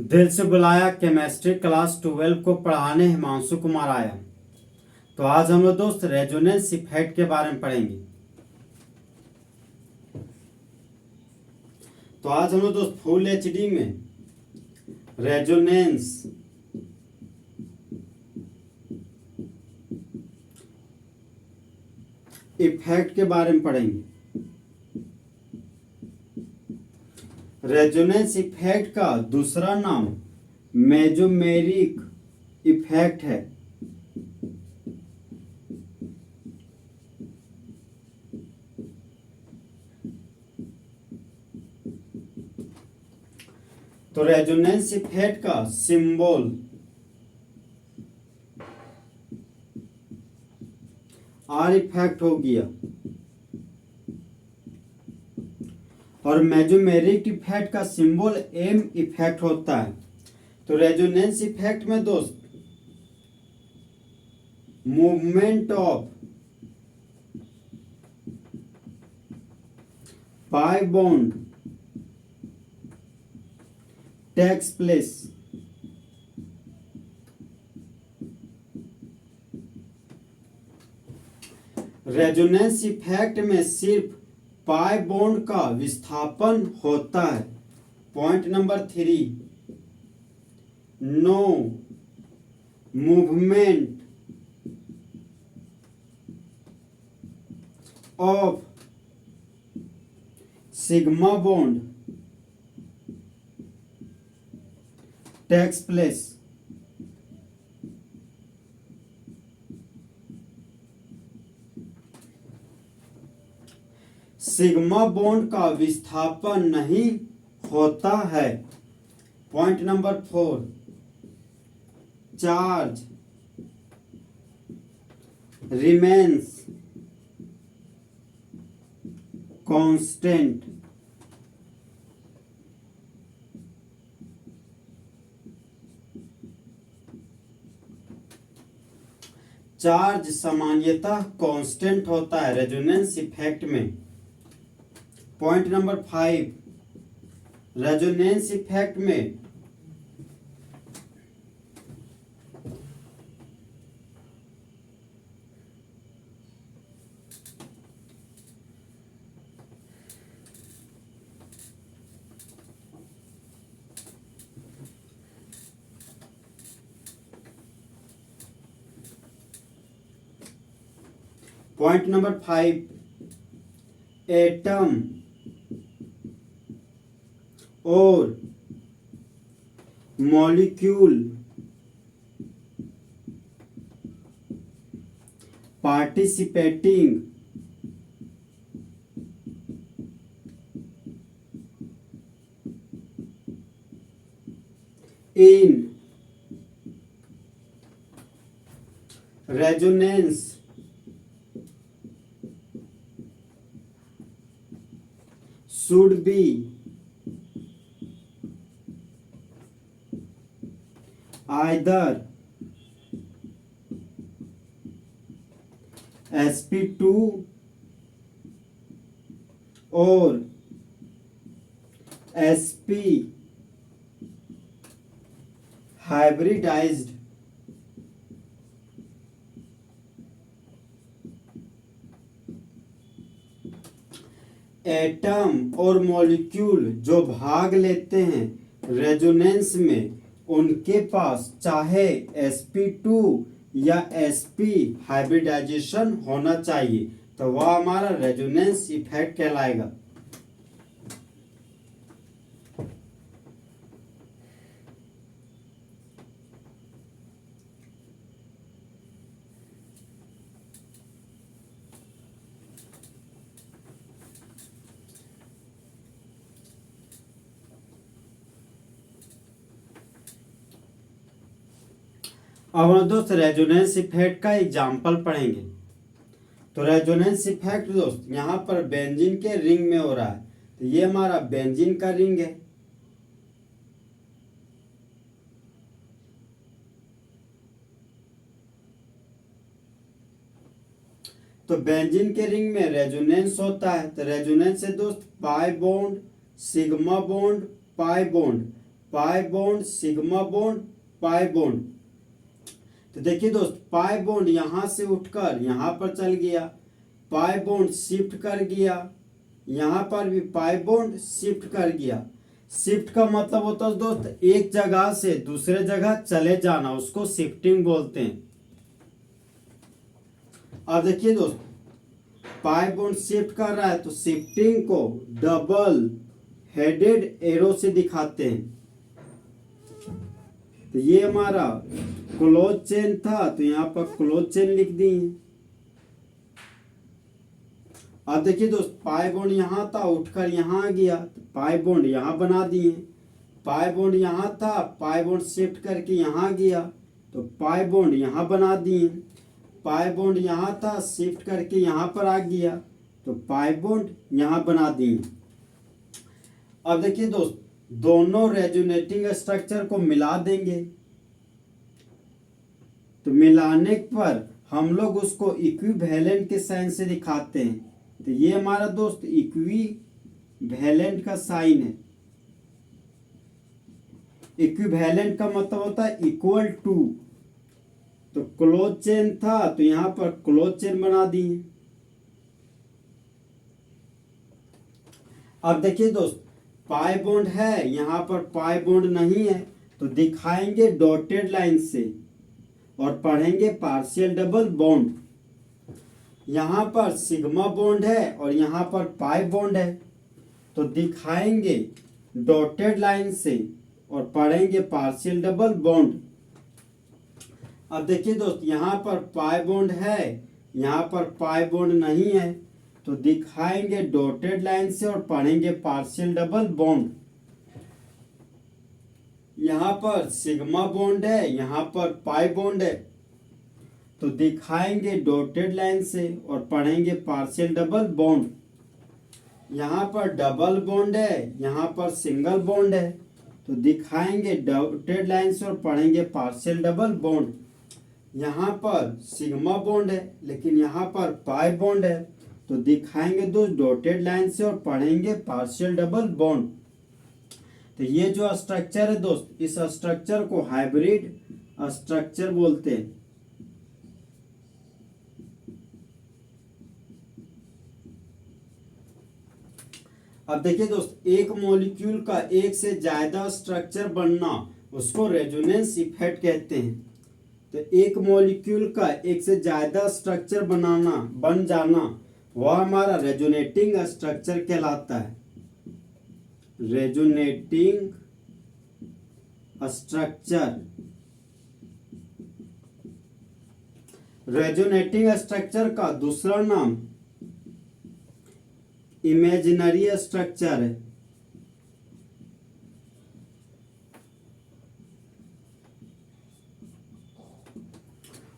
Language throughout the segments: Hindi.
दिल से बुलाया केमिस्ट्री क्लास 12 को पढ़ाने हिमांशु कुमार आया। तो आज हम लोग दोस्त रेजोनेंस इफेक्ट के बारे में पढ़ेंगे। तो आज हम लोग दोस्त फुल एचडी में रेजोनेंस इफेक्ट के बारे में पढ़ेंगे। रेजोनेंस इफेक्ट का दूसरा नाम मेजोमेरिक इफेक्ट है। तो रेजोनेंस इफेक्ट का सिंबल आर इफेक्ट हो गया और मेजोमेरिक इफेक्ट का सिंबल एम इफेक्ट होता है। तो रेजोनेंस इफेक्ट में दोस्त movement of pi bond takes place. Resonance effect में सिर्फ पाई बॉन्ड का विस्थापन होता है। Point number 3, no movement of sigma bond takes place. Sigma bond का विस्थापन नहीं होता है। Point number 4, charge remains constant. Charge सामान्यतः कांस्टेंट होता है रेजोनेंस इफेक्ट में। पॉइंट नंबर 5, रेजोनेंस इफेक्ट में पॉइंट नंबर 5, एटम और molecule participating in resonance should be either sp2 or sp hybridized। Atom और मॉलिक्यूल जो भाग लेते हैं रेजोनेंस में, उनके पास चाहे sp2 या sp हाइब्रिडाइजेशन होना चाहिए, तो वह हमारा रेजोनेंस इफेक्ट कहलाएगा। अब हम दोस्त रेजोनेंस इफेक्ट का एग्जाम्पल पढ़ेंगे। तो रेजोनेंस इफेक्ट दोस्त यहाँ पर बेंजीन के रिंग में हो रहा है। तो ये हमारा बेंजीन का रिंग है। तो बेंजीन के रिंग में रेजोनेंस होता है। तो रेजोनेंस से दोस्त pi bond, sigma bond, pi bond pi bond, sigma bond, pi bond. तो देखिए दोस्त, पाई बॉन्ड यहां से उठकर यहां पर चल गया, पाई बॉन्ड शिफ्ट कर गया, यहां पर भी पाई बॉन्ड शिफ्ट कर गया। शिफ्ट का मतलब होता है दोस्त एक जगह से दूसरे जगह चले जाना, उसको शिफ्टिंग बोलते हैं। अब देखिए दोस्त, पाई बॉन्ड शिफ्ट कर रहा है तो शिफ्टिंग को डबल हेडेड एरो से दिखाते हैं। तो ये हमारा क्लोज चेन था तो यहां पर क्लोज चेन लिख दिए। अब देखिए दोस्त, पाई बॉन्ड यहां था उठकर यहां आ गया तो पाई बॉन्ड यहां बना दिए। पाई बॉन्ड यहां था, पाई बॉन्ड शिफ्ट करके यहां गया तो पाई बॉन्ड यहां बना दिए। पाई बॉन्ड यहां था, शिफ्ट करके यहां पर आ गया तो पाई बॉन्ड यहां बना दिए। अब देखिए दोस्त, दोनों रेजोनेटिंग स्ट्रक्चर को मिला देंगे तो मिलाने पर हम लोग उसको इक्विवेलेंट के साइन से दिखाते हैं। तो ये हमारा दोस्त इक्विवेलेंट का साइन है। इक्विवेलेंट का मतलब होता है इक्वल टू। तो क्लोज चेन था तो यहां पर क्लोज चेन बना दिए। अब देखिए दोस्त, पाई बॉन्ड है, यहां पर पाई बॉन्ड नहीं है तो दिखाएंगे डॉटेड लाइन से और पढ़ेंगे पार्शियल डबल बॉन्ड। यहां पर सिग्मा बॉन्ड है और यहां पर पाई बॉन्ड है तो दिखाएंगे डॉटेड लाइन से और पढ़ेंगे पार्शियल डबल बॉन्ड। अब देखिए दोस्त, यहां पर पाई बॉन्ड है, यहां पर पाई बॉन्ड नहीं है तो दिखाएंगे डॉटेड लाइन से और पढ़ेंगे पार्शियल डबल बॉन्ड। यहां पर सिग्मा बॉन्ड है, यहां पर पाई बॉन्ड है तो दिखाएंगे डॉटेड लाइन से और पढ़ेंगे पार्शियल डबल बॉन्ड। यहां पर डबल बॉन्ड है, यहां पर सिंगल बॉन्ड है तो दिखाएंगे डॉटेड लाइन से और पढ़ेंगे पार्शियल डबल बॉन्ड। यहां पर सिग्मा बॉन्ड है लेकिन यहां पर पाई बॉन्ड है तो दिखाएंगे दो डॉटेड लाइन से और पढ़ेंगे पार्शियल डबल बॉन्ड। तो ये जो स्ट्रक्चर है दोस्त, इस स्ट्रक्चर को हाइब्रिड स्ट्रक्चर बोलते हैं। अब देखिए दोस्त, एक मॉलिक्यूल का एक से ज्यादा स्ट्रक्चर बनना उसको रेजोनेंस इफेक्ट कहते हैं। तो एक मॉलिक्यूल का एक से ज्यादा स्ट्रक्चर बन जाना वह हमारा रेजोनेटिंग स्ट्रक्चर कहलाता है। Resonating structure. रेजोनेटिंग स्ट्रक्चर का दूसरा नाम इमेजिनरी स्ट्रक्चर है।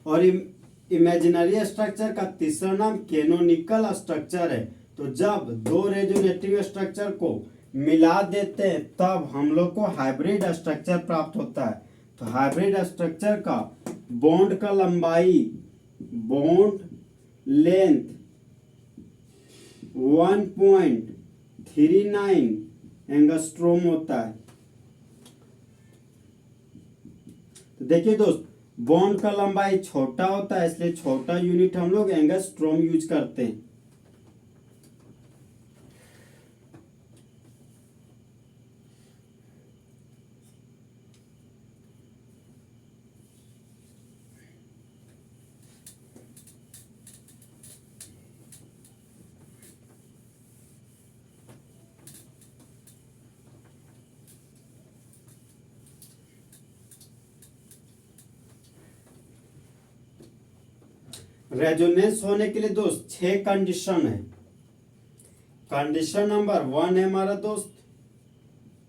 और इमेजिनरी स्ट्रक्चर का तीसरा नाम कैनोनिकल स्ट्रक्चर है। तो जब दो रेजोनेटिंग स्ट्रक्चर को मिला देते हैं तब हम लोग को हाइब्रिड स्ट्रक्चर प्राप्त होता है। तो हाइब्रिड स्ट्रक्चर का बॉन्ड का लंबाई, बॉन्ड लेंथ 1.39 एंगस्ट्रोम होता है। तो देखिए दोस्त, बॉन्ड का लंबाई छोटा होता है इसलिए छोटा यूनिट हम लोग एंगस्ट्रोम यूज करते हैं। रेजोनेंस होने के लिए दोस्त 6 कंडीशन है। कंडीशन नंबर 1 है हमारा दोस्त,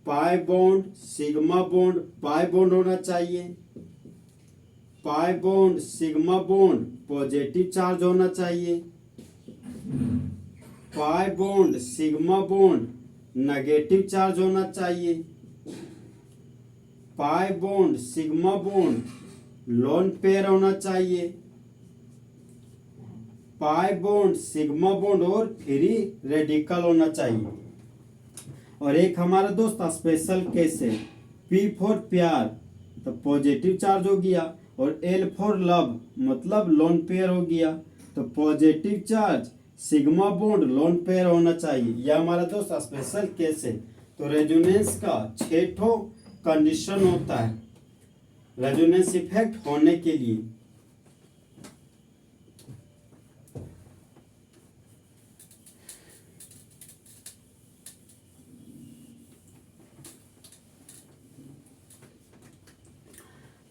pi bond sigma bond pi bond होना चाहिए। Pi bond sigma bond positive charge होना चाहिए। Pi bond sigma bond negative charge होना चाहिए। Pi bond sigma bond lone pair होना चाहिए। पाई बॉन्ड सिग्मा बॉन्ड और फ्री रेडिकल होना चाहिए। और एक हमारा दोस्त स्पेशल केस है, P फॉर प्यार तो पॉजिटिव चार्ज हो गया, और L फॉर लव मतलब लोन पेयर हो गया। तो positive charge sigma bond lone pair होना चाहिए। यह हमारा दोस्त स्पेशल केस है। तो रेजोनेंस का 6 कंडीशन होता है रेजोनेंस इफेक्ट होने के लिए।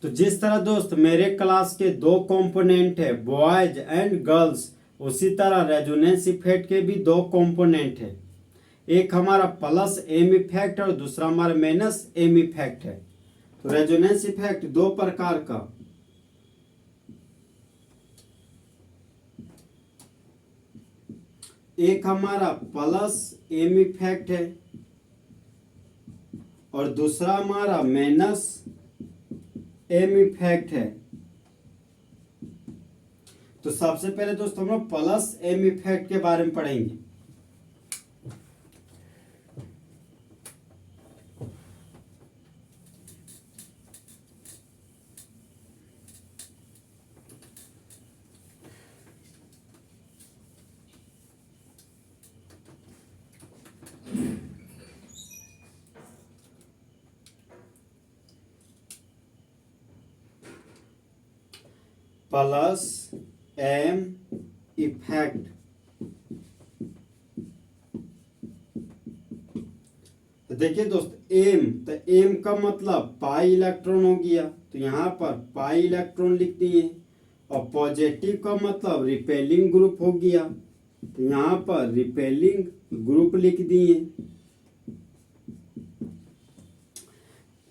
तो जिस तरह दोस्त मेरे क्लास के 2 कंपोनेंट है बॉयज एंड गर्ल्स, उसी तरह रेजोनेंस इफेक्ट के भी 2 कंपोनेंट है। एक हमारा प्लस एम इफेक्ट और दूसरा हमारा माइनस एम इफेक्ट है। तो रेजोनेंस इफेक्ट 2 प्रकार का, एक हमारा प्लस एम इफेक्ट है और दूसरा हमारा माइनस एम इफेक्ट है। तो सबसे पहले दोस्तों हम लोग प्लस एम इफेक्ट के बारे में पढ़ेंगे। प्लस एम इफेक्ट, तो देखिए दोस्त एम, तो एम का मतलब पाई इलेक्ट्रॉन हो गया, तो यहाँ पर पाई इलेक्ट्रॉन लिख दिए। और पॉजिटिव का मतलब रिपेलिंग ग्रुप हो गया, तो यहाँ पर रिपेलिंग ग्रुप लिख दिए।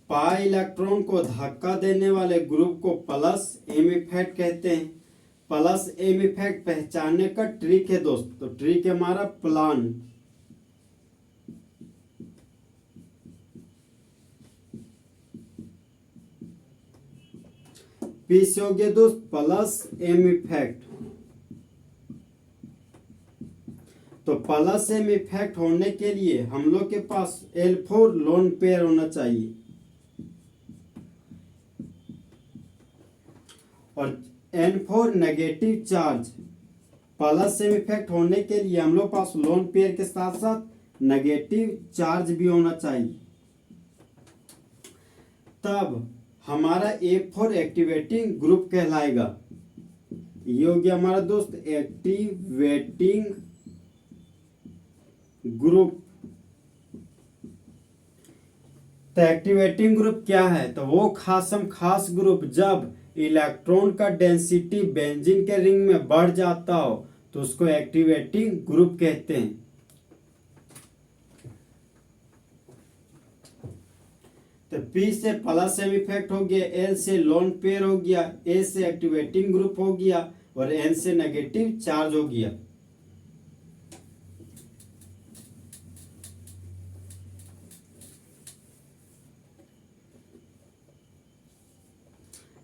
पाई इलेक्ट्रॉन को धक्का देने वाले ग्रुप को प्लस एम इफेक्ट कहते हैं। प्लस एम इफेक्ट पहचानने का ट्रिक है दोस्त, तो ट्रिक है हमारा प्लान। पी से हो गया दोस्त प्लस एम इफेक्ट। तो प्लस एम इफेक्ट होने के लिए हम लोग के पास L4 लोन पेयर होना चाहिए, और N4 negative charge. Plus M effect होने के लिए हम लोग पास लोन पेयर के साथ साथ नेगेटिव चार्ज भी होना चाहिए। तब हमारा A4 एक्टिवेटिंग ग्रुप कहलाएगा। ये हो गया हमारा दोस्त एक्टिवेटिंग ग्रुप। तो एक्टिवेटिंग ग्रुप क्या है? तो वो खास ग्रुप जब इलेक्ट्रॉन का डेंसिटी बेंजीन के रिंग में बढ़ जाता हो तो उसको एक्टिवेटिंग ग्रुप कहते हैं। तो P से प्लस एम इफेक्ट हो गया, L से लोन पेयर हो गया, A से एक्टिवेटिंग ग्रुप हो गया और N से नेगेटिव चार्ज हो गया।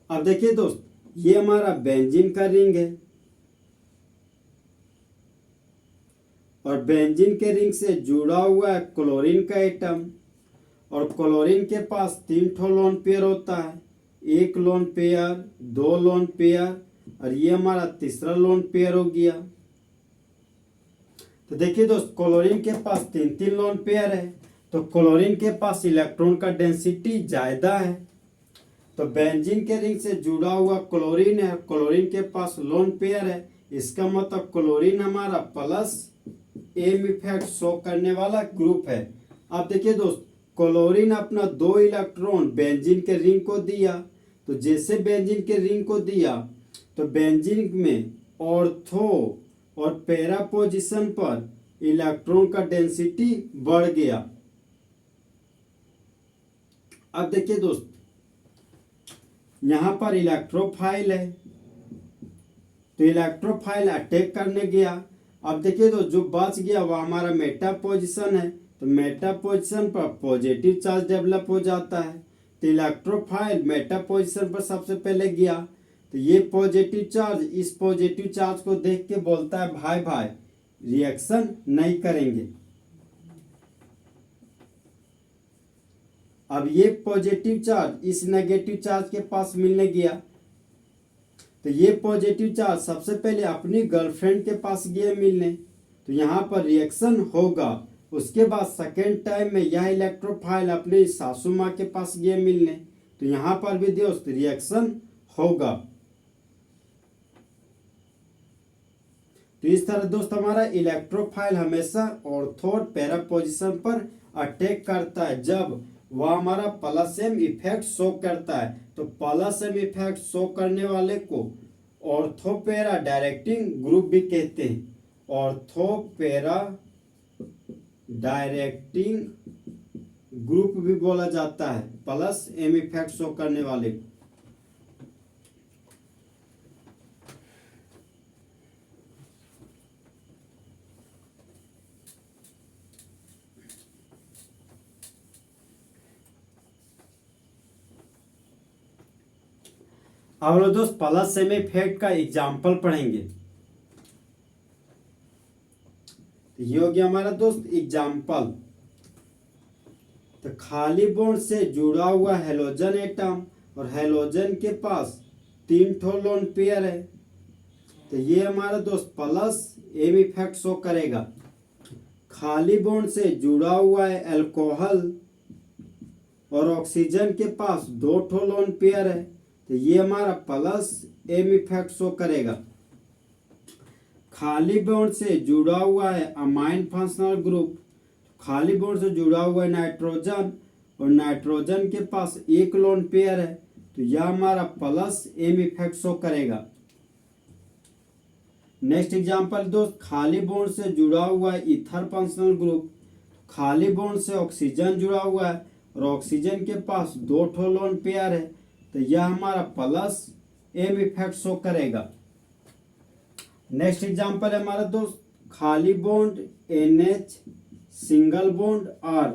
अब देखिए दोस्त, ये हमारा बेंजीन का रिंग है और बेंजीन के रिंग से जुड़ा हुआ है क्लोरीन का एटम, और क्लोरीन के पास 3 लोन पेयर होता है, 1 लोन पेयर, 2 लोन पेयर और ये हमारा तीसरा लोन पेयर हो गया। तो देखिए दोस्त, क्लोरीन के पास 3 लोन पेयर है, तो क्लोरीन के पास इलेक्ट्रॉन का डेंसिटी ज्यादा है। तो बेंजीन के रिंग से जुड़ा हुआ क्लोरीन है, क्लोरीन के पास लोन पेयर है, इसका मतलब क्लोरीन हमारा प्लस एम इफेक्ट शो करने वाला ग्रुप है। अब देखिए दोस्त, क्लोरीन अपना 2 इलेक्ट्रॉन बेंजीन के रिंग को दिया, तो जैसे बेंजीन के रिंग को दिया तो बेंजीन में ऑर्थो और पैरा पोजीशन पर इलेक्ट्रॉन का डेंसिटी बढ़ गया। अब देखिए दोस्त, यहां पर इलेक्ट्रोफाइल है, तो इलेक्ट्रोफाइल अटैक करने गया। अब देखिए तो जो बच गया वो हमारा मेटा पोजीशन है, तो मेटा पोजीशन पर पॉजिटिव चार्ज डेवलप हो जाता है। तो इलेक्ट्रोफाइल मेटा पोजीशन पर सबसे पहले गया, तो ये पॉजिटिव चार्ज इस पॉजिटिव चार्ज को देख के बोलता है भाई भाई रिएक्शन नहीं करेंगे। अब ये पॉजिटिव चार्ज इस नेगेटिव चार्ज के पास मिलने गया, तो ये पॉजिटिव चार्ज सबसे पहले अपनी गर्लफ्रेंड के पास गया मिलने, तो यहाँ पर रिएक्शन होगा। उसके बाद सेकेंड टाइम में यह इलेक्ट्रोफाइल अपने सासू माँ के पास गया मिलने, तो यहाँ पर भी दोस्त रिएक्शन होगा। तो इस तरह दोस्त हमारा इलेक्ट्रोफाइल हमेशा ऑर्थो और पैरा पोजीशन पर अटैक करता है जब वह हमारा प्लस एम इफेक्ट शो करता है। तो प्लस एम इफेक्ट शो करने वाले को ऑर्थो पैरा डायरेक्टिंग ग्रुप भी कहते हैं। ऑर्थो पैरा डायरेक्टिंग ग्रुप भी बोला जाता है प्लस एम इफेक्ट शो करने वाले को। अब हम लोग दोस्त प्लस एम इफेक्ट का एग्जाम्पल पढ़ेंगे। ये हो गया हमारा दोस्त एग्जाम्पल। तो खाली बॉन्ड से जुड़ा हुआ हेलोजन एटम और हेलोजन के पास 3 ठो लोन पेयर है, तो ये हमारा दोस्त प्लस एम इफेक्ट शो करेगा। खाली बॉन्ड से जुड़ा हुआ है अल्कोहल और ऑक्सीजन के पास 2 ठो लोन पेयर है, तो ये हमारा प्लस एम इफेक्ट शो करेगा। खाली बॉन्ड से जुड़ा हुआ है अमाइन फंक्शनल ग्रुप, खाली बॉन्ड से जुड़ा हुआ है नाइट्रोजन और नाइट्रोजन के पास 1 लोन पेयर है, तो यह हमारा प्लस एम इफेक्ट शो करेगा। नेक्स्ट एग्जांपल दोस्त, खाली बॉन्ड से जुड़ा हुआ है ईथर फंक्शनल ग्रुप, खाली बॉन्ड से ऑक्सीजन जुड़ा हुआ है और ऑक्सीजन के पास 2 ठो लोन पेयर है, तो यह हमारा प्लस एम इफेक्ट शो करेगा। नेक्स्ट एग्जांपल है हमारा दोस्त, खाली bond NH single bond R,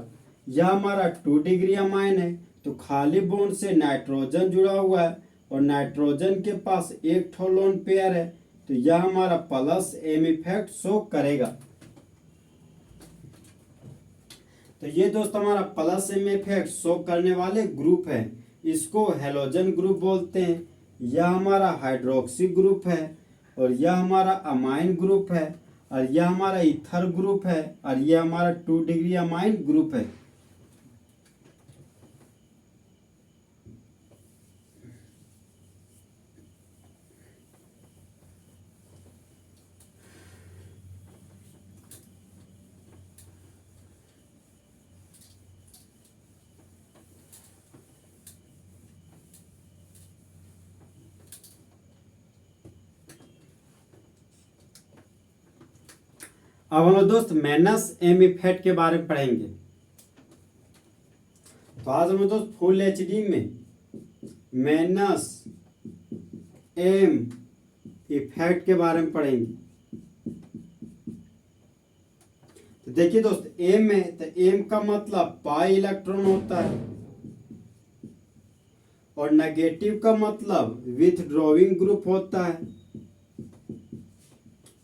यह हमारा 2 डिग्री अमाइन है, तो खाली बॉन्ड से नाइट्रोजन जुड़ा हुआ है और नाइट्रोजन के पास 1 ठो लोन पेयर है, तो यह हमारा प्लस एम इफेक्ट शो करेगा। तो ये दोस्त हमारा प्लस एम इफेक्ट शो करने वाले ग्रुप है, इसको हेलोजन ग्रुप बोलते हैं। यह हमारा हाइड्रोक्सी ग्रुप है और यह हमारा अमाइन ग्रुप है और यह हमारा ईथर ग्रुप है और यह हमारा 2 डिग्री अमाइन ग्रुप है। अब हम लोग दोस्त माइनस एम इफेक्ट के बारे में पढ़ेंगे। तो आज हम लोग दोस्त फुल एचडी में माइनस एम इफेक्ट के बारे में पढ़ेंगे। तो देखिए दोस्त, एम है तो एम का मतलब पाई इलेक्ट्रॉन होता है और नेगेटिव का मतलब विथड्रॉइंग ग्रुप होता है,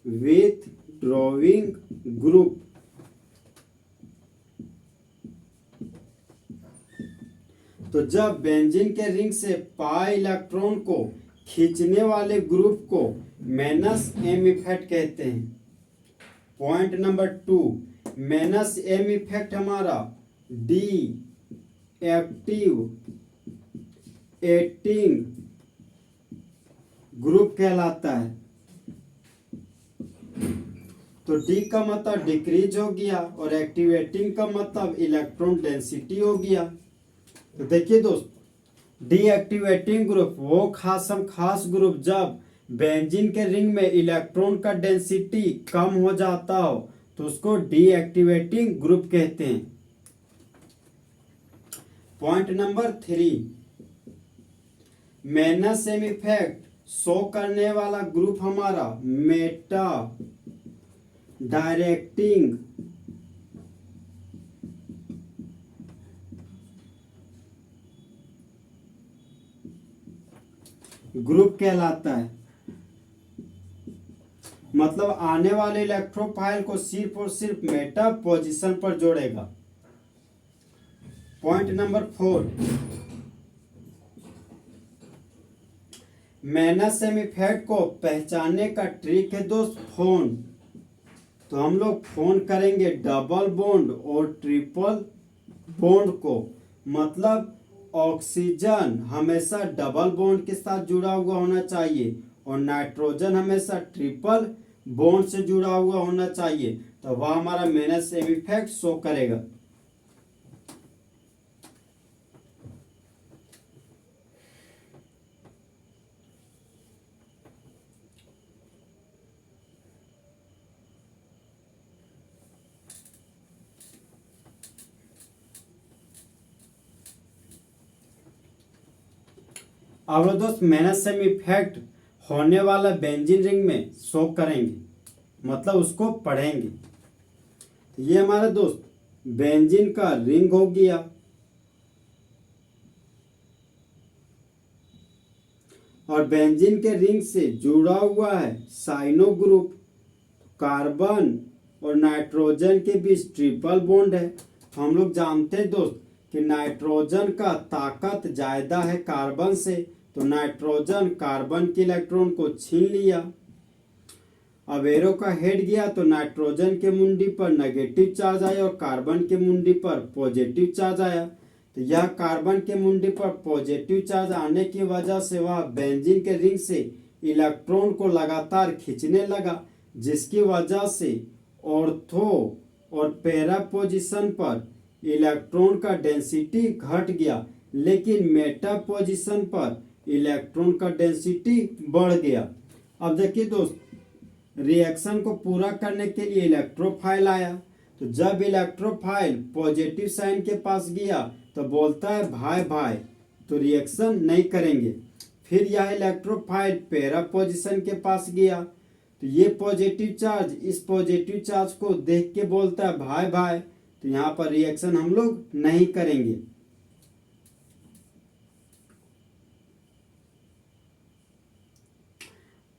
विथड्रॉइंग ग्रुप। तो जब बेंजीन के रिंग से पाई इलेक्ट्रॉन को खींचने वाले ग्रुप को माइनस एम इफेक्ट कहते हैं। Point number 2, minus M effect हमारा डी एक्टिव एटिंग ग्रुप कहलाता है। तो डी का मतलब डिक्रीज हो गया और एक्टिवेटिंग का मतलब इलेक्ट्रॉन डेंसिटी हो गया। तो देखिए दोस्त, डी एक्टिवेटिंग ग्रुप वो खास ग्रुप जब बेंजीन के रिंग में इलेक्ट्रॉन का डेंसिटी कम हो जाता हो तो उसको डी एक्टिवेटिंग ग्रुप कहते हैं। Point number 3, minus M effect show करने वाला ग्रुप हमारा मेटा डायरेक्टिंग ग्रुप कहलाता है। मतलब आने वाले इलेक्ट्रोफाइल को सिर्फ और सिर्फ मेटा पोजीशन पर जोड़ेगा। पॉइंट नंबर 4, मेनासेम इफेक्ट को पहचानने का ट्रिक है दोस्त फोन। तो हम लोग फोन करेंगे डबल बॉन्ड और ट्रिपल बॉन्ड को, मतलब ऑक्सीजन हमेशा डबल बॉन्ड के साथ जुड़ा हुआ होना चाहिए और नाइट्रोजन हमेशा ट्रिपल बॉन्ड से जुड़ा हुआ होना चाहिए, तो वह हमारा मेनासेम इफेक्ट शो करेगा। अब दोस्त मेनासेम इफेक्ट होने वाला बेंजीन रिंग में शो करेंगे, मतलब उसको पढ़ेंगे। ये हमारा दोस्त बेंजीन का रिंग हो गया, और बेंजीन के रिंग से जुड़ा हुआ है साइनो ग्रुप, कार्बन और नाइट्रोजन के बीच ट्रिपल बॉन्ड है। हम लोग जानते हैं दोस्त कि नाइट्रोजन का ताकत ज्यादा है कार्बन से, तो नाइट्रोजन कार्बन के इलेक्ट्रॉन को छीन लिया। अब एरो का हेड गया तो नाइट्रोजन के मुंडी पर नेगेटिव चार्ज आया और कार्बन के मुंडी पर पॉजिटिव चार्ज आया। तो यह कार्बन के मुंडी पर पॉजिटिव चार्ज आने की वजह से वह बेंजीन के रिंग से इलेक्ट्रॉन को लगातार खींचने लगा, जिसकी वजह से ऑर्थो और पैरा पोजीशन पर इलेक्ट्रॉन का डेंसिटी घट गया, लेकिन मेटा पोजीशन पर इलेक्ट्रॉन का डेंसिटी बढ़ गया। अब देखिए दोस्त, रिएक्शन को पूरा करने के लिए इलेक्ट्रोफाइल आया, तो जब इलेक्ट्रोफाइल पॉजिटिव साइन के पास गया तो बोलता है भाई भाई, तो रिएक्शन नहीं करेंगे। फिर यह इलेक्ट्रोफाइल पैरा पोजीशन के पास गया, तो ये पॉजिटिव चार्ज इस पॉजिटिव चार्ज को देख के बोलता है भाई भाई, तो यहाँ पर रिएक्शन हम लोग नहीं करेंगे।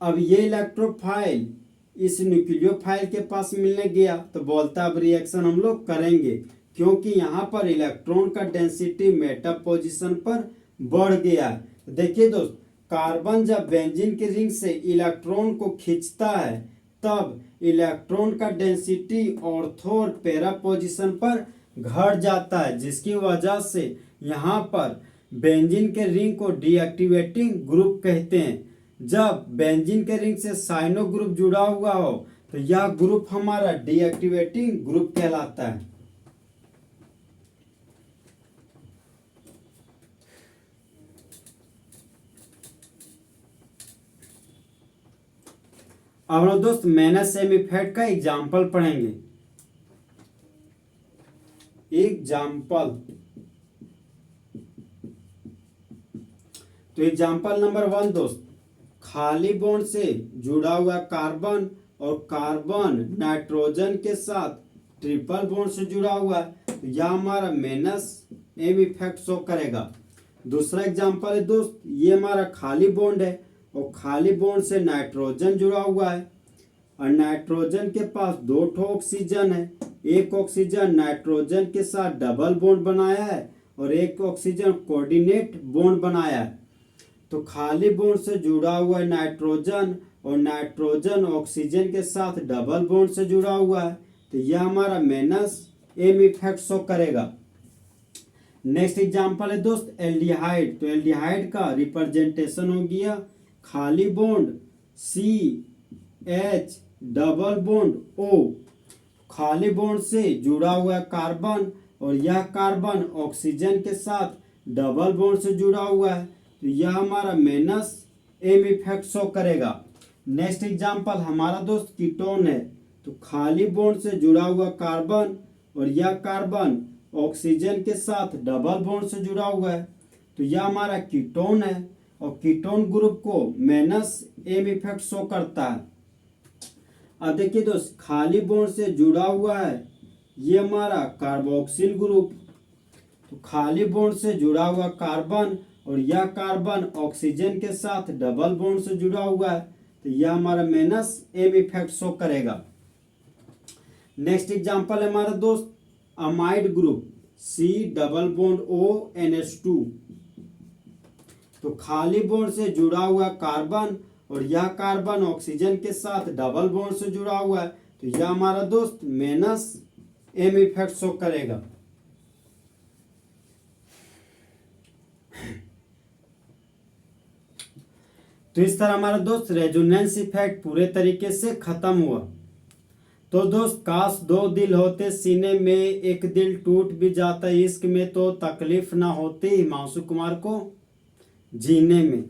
अब ये इलेक्ट्रोफाइल इस न्यूक्लियोफाइल के पास मिलने गया तो बोलता अब रिएक्शन हम लोग करेंगे, क्योंकि यहाँ पर इलेक्ट्रॉन का डेंसिटी मेटा पोजीशन पर बढ़ गया है। देखिए दोस्त, कार्बन जब बेंजीन के रिंग से इलेक्ट्रॉन को खींचता है तब इलेक्ट्रॉन का डेंसिटी ऑर्थो और पैरा पोजीशन पर घट जाता है, जिसकी वजह से यहाँ पर बेंजीन के रिंग को डीएक्टिवेटिंग ग्रुप कहते हैं। जब बेंजीन के रिंग से साइनो ग्रुप जुड़ा हुआ हो तो यह ग्रुप हमारा डीएक्टिवेटिंग ग्रुप कहलाता है। अब हम दोस्त मेनासेम इफेक्ट का एग्जाम्पल पढ़ेंगे। एग्जाम्पल, तो एग्जाम्पल नंबर 1 दोस्त, खाली बॉन्ड से जुड़ा हुआ कार्बन और कार्बन नाइट्रोजन के साथ ट्रिपल बॉन्ड से जुड़ा हुआ है, तो यह हमारा मेनासेम इफेक्ट शो करेगा। दूसरा एग्जांपल है दोस्त, ये हमारा खाली बॉन्ड है और खाली बॉन्ड से नाइट्रोजन जुड़ा हुआ है और नाइट्रोजन के पास 2 ठो ऑक्सीजन है। एक ऑक्सीजन नाइट्रोजन के साथ डबल बॉन्ड बनाया है और एक ऑक्सीजन कोऑर्डिनेट बॉन्ड बनाया है। तो खाली बॉन्ड से जुड़ा हुआ है नाइट्रोजन और नाइट्रोजन ऑक्सीजन के साथ डबल बॉन्ड से जुड़ा हुआ है, तो यह हमारा मेनासेम इफेक्ट शो करेगा। नेक्स्ट एग्जांपल है दोस्त एल्डिहाइड, तो एल्डिहाइड का रिप्रेजेंटेशन हो गया खाली bond CH double bond O, खाली बॉन्ड से जुड़ा हुआ है कार्बन और यह कार्बन ऑक्सीजन के साथ डबल बॉन्ड से जुड़ा हुआ है, तो यह हमारा मेनासेम इफेक्ट शो करेगा। नेक्स्ट एग्जांपल हमारा दोस्त कीटोन है, तो खाली बॉन्ड से जुड़ा हुआ कार्बन और यह कार्बन ऑक्सीजन के साथ डबल बॉन्ड से जुड़ा हुआ है, तो यह हमारा कीटोन है और कीटोन ग्रुप को मेनासेम इफेक्ट शो करता है। अब देखिए दोस्त, खाली बॉन्ड से जुड़ा हुआ है ये हमारा कार्बोक्सिल ग्रुप, तो खाली बॉन्ड से जुड़ा हुआ कार्बन और यह कार्बन ऑक्सीजन के साथ डबल बॉन्ड से जुड़ा हुआ है, तो यह हमारा मेनासेम इफेक्ट शो करेगा। नेक्स्ट एग्जांपल है हमारा दोस्त amide group C double bond ONH2। तो खाली बॉन्ड से जुड़ा हुआ कार्बन और यह कार्बन ऑक्सीजन के साथ डबल बॉन्ड से जुड़ा हुआ है, तो यह हमारा दोस्त मेनस M इफेक्ट शो करेगा। तो इस तरह हमारा दोस्त रेजोनेंस इफेक्ट पूरे तरीके से खत्म हुआ। तो दोस्त काश दो दिल होते सीने में, एक दिल टूट भी जाता इश्क में, तो तकलीफ ना होती हिमांशु कुमार को जीने में।